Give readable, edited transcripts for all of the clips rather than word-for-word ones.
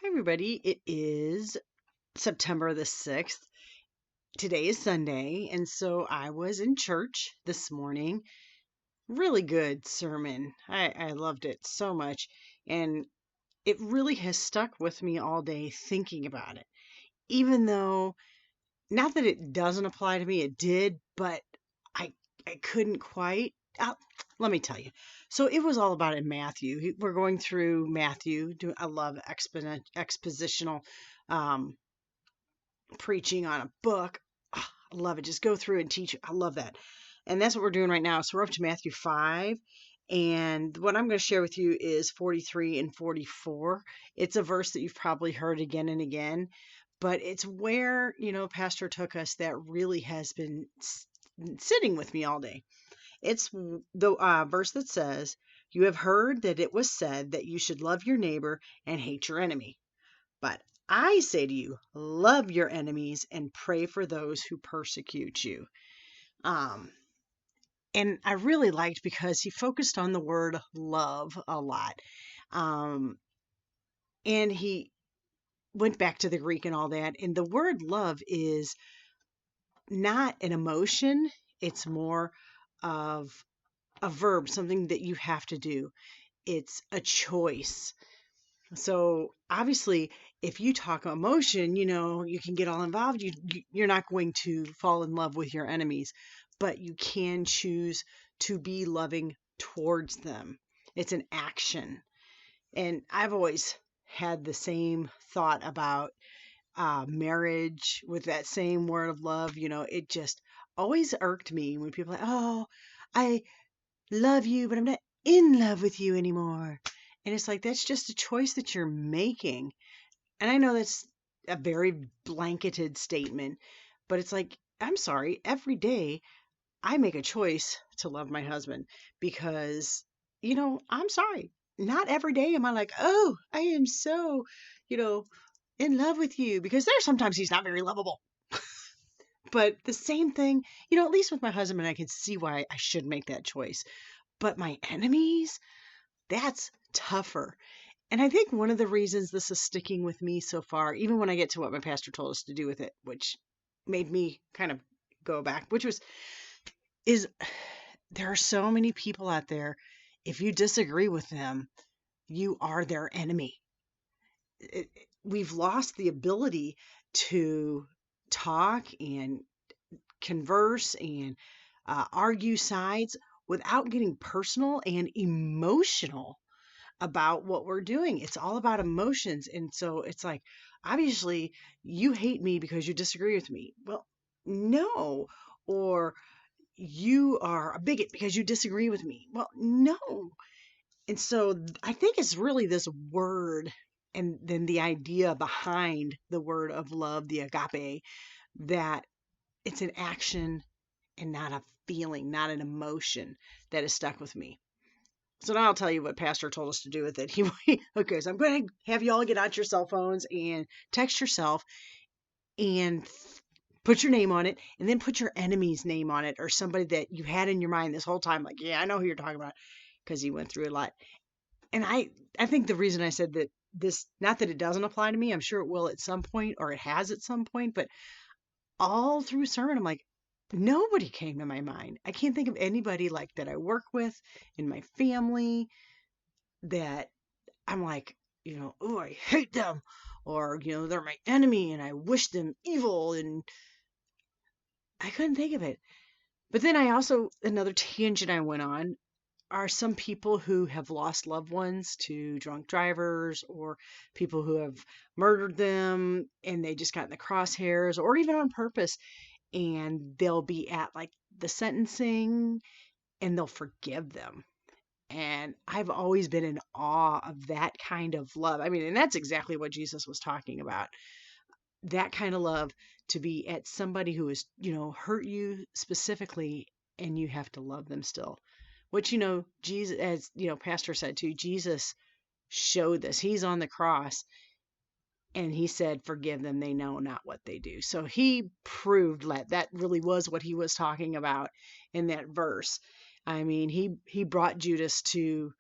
Hi, everybody. It is September the 6th. Today is Sunday, and so I was in church this morning. Really good sermon. I loved it so much, and it really has stuck with me all day thinking about it. Even though, not that it doesn't apply to me, it did, but I I couldn't quite. Let me tell you. So it was all about in Matthew. We're going through Matthew. I love expositional um, preaching on a book. I love it. Just go through and teach. I love that. And that's what we're doing right now. So we're up to Matthew 5. And what I'm going to share with you is 43 and 44. It's a verse that you've probably heard again and again, but it's where, Pastor took us that really has been sitting with me all day. It's the verse that says, "You have heard that it was said that you should love your neighbor and hate your enemy. But I say to you, love your enemies and pray for those who persecute you." Um, and I really liked because he focused on the word love a lot. Um, and he went back to the Greek and all that. And the word love is not an emotion, it's more of a verb, something that you have to do. It's a choice. So obviously, if you talk emotion, you can get all involved. You're not going to fall in love with your enemies, but you can choose to be loving towards them. It's an action. And I've always had the same thought about marriage with that same word of love. It just always irked me when people are like, "Oh, I love you, but I'm not in love with you anymore." And it's like, that's just a choice that you're making. And I know that's a very blanketed statement, but it's like, I'm sorry, every day I make a choice to love my husband because, I'm sorry. Not every day am I like, "Oh, I am so, you know, in love with you," because there's sometimes he's not very lovable. But the same thing, at least with my husband, I can see why I should make that choice. But my enemies, that's tougher. And I think one of the reasons this is sticking with me so far, even when I get to what my pastor told us to do with it, which made me kind of go back, is there are so many people out there. If you disagree with them, you are their enemy. We've lost the ability to talk and converse and argue sides without getting personal and emotional about what we're doing. It's all about emotions. And so it's like, obviously, you hate me because you disagree with me. Well, no. Or you are a bigot because you disagree with me. Well, no. And so I think it's really this word and then the idea behind the word of love, the agape, that it's an action and not a feeling, not an emotion that is stuck with me. So now I'll tell you what Pastor told us to do with it. Okay, so I'm going to have you all get out your cell phones and text yourself and put your name on it, and then put your enemy's name on it, or somebody that you had in your mind this whole time. Like, yeah, I know who you're talking about, because he went through a lot. And I think the reason I said that this, not that it doesn't apply to me, I'm sure it will at some point, or it has at some point, but all through sermon, I'm like, nobody came to my mind. I can't think of anybody like that I work with in my family that I'm like, "Oh, I hate them," or, "They're my enemy and I wish them evil." And I couldn't think of it. But then another tangent I went on are some people who have lost loved ones to drunk drivers, or people who have murdered them and they just got in the crosshairs, or even on purpose. And they'll be at like the sentencing and they'll forgive them. And I've always been in awe of that kind of love. I mean, and that's exactly what Jesus was talking about. That kind of love, to be at somebody who has, hurt you specifically, and you have to love them still. Which, Jesus, as, Pastor said too, Jesus showed this. He's on the cross and he said, "Forgive them, they know not what they do." So he proved that really was what he was talking about in that verse. I mean, he brought Judas to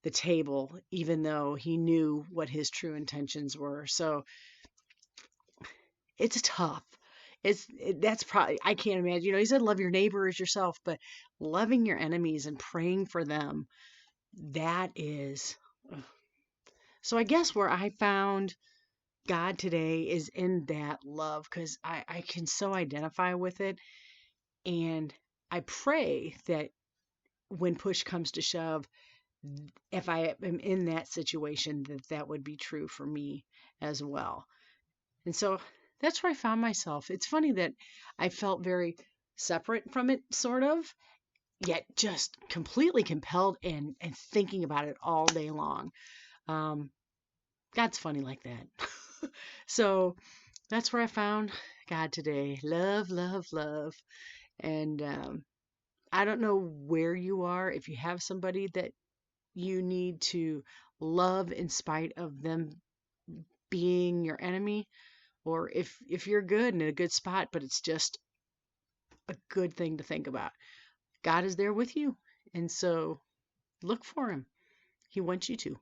the table, even though he knew what his true intentions were. So it's tough. That's probably, I can't imagine. He said love your neighbor as yourself, but loving your enemies and praying for them, that is. ugh. So I guess where I found God today is in that love, because I can so identify with it. And I pray that when push comes to shove, if I am in that situation, that would be true for me as well. And so that's where I found myself. It's funny that I felt very separate from it, sort of, yet just completely compelled and thinking about it all day long. Um, God's funny like that. So that's where I found God today. Love, love, love. And I don't know where you are, if you have somebody that you need to love in spite of them being your enemy, or if you're good and in a good spot, but it's just a good thing to think about. God is there with you. And so look for him. He wants you to.